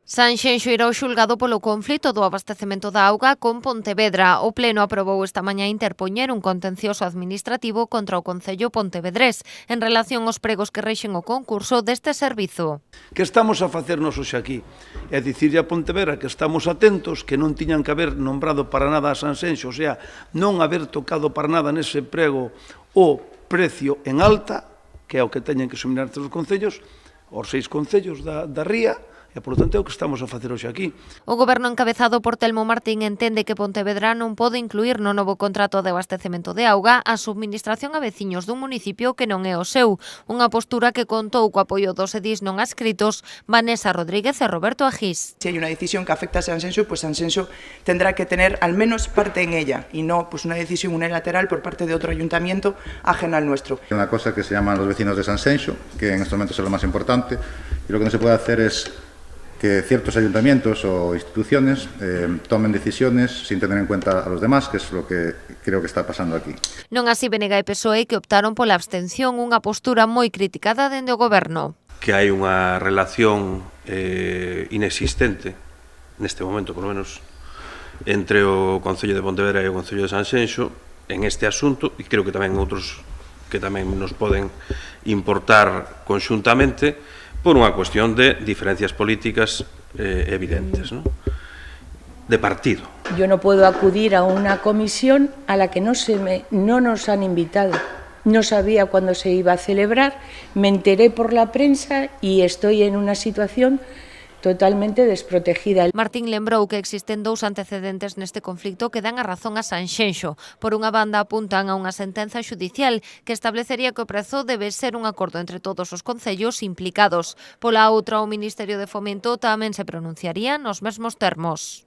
Sanxenxo irá ao xulgado polo conflito do abastecemento da auga con Pontevedra. O Pleno aprobou esta mañá interpoñer un contencioso administrativo contra o Concello pontevedrés en relación aos pregos que rexen o concurso deste servizo. Que estamos a facernos hoxe aquí? É dicirlle a Pontevedra que estamos atentos, que non tiñan que haber nombrado para nada a Sanxenxo, o sea, non haber tocado para nada nese prego o precio en alta, que é o que teñen que suminar os concellos, os 6 concellos da ría, e, por tanto, é o que estamos a facer hoxe aquí. O Goberno encabezado por Telmo Martín entende que Pontevedra non pode incluir no novo contrato de abastecemento de auga a subministración a veciños dun municipio que non é o seu, unha postura que contou co apoio dos edís non adscritos Vanessa Rodríguez e Roberto Agís. Si hay una decisión que afecta a Sanxenxo, pues Sanxenxo tendrá que tener al menos parte en ella y no pues una decisión unilateral por parte de otro ayuntamiento ajeno al nuestro. Hay una cosa que se llaman los vecinos de Sanxenxo, que en estos momentos es lo más importante, y lo que no se puede hacer es que ciertos ayuntamientos o instituciones tomen decisiones sin tener en cuenta a los demás, que es lo que creo que está pasando aquí. Non así BNG e PSOE, que optaron pola abstención, unha postura moi criticada dende o Goberno. Que hai unha relación inexistente, neste momento, por lo menos, entre o Concello de Pontevedra e o Concello de Sanxenxo en este asunto, e creo que tamén outros que tamén nos poden importar conxuntamente, por unha cuestión de diferencias políticas evidentes, ¿no? De partido. Yo no puedo acudir a una comisión a la que no nos han invitado. No sabía cuándo se iba a celebrar, me enteré por la prensa y estoy en una situación totalmente desprotegida. Martín lembrou que existen 2 antecedentes neste conflicto que dan a razón a Sanxenxo. Por unha banda apuntan a unha sentenza xudicial que establecería que o prezo debe ser un acordo entre todos os concellos implicados. Pola outra, o Ministerio de Fomento tamén se pronunciaría nos mesmos termos.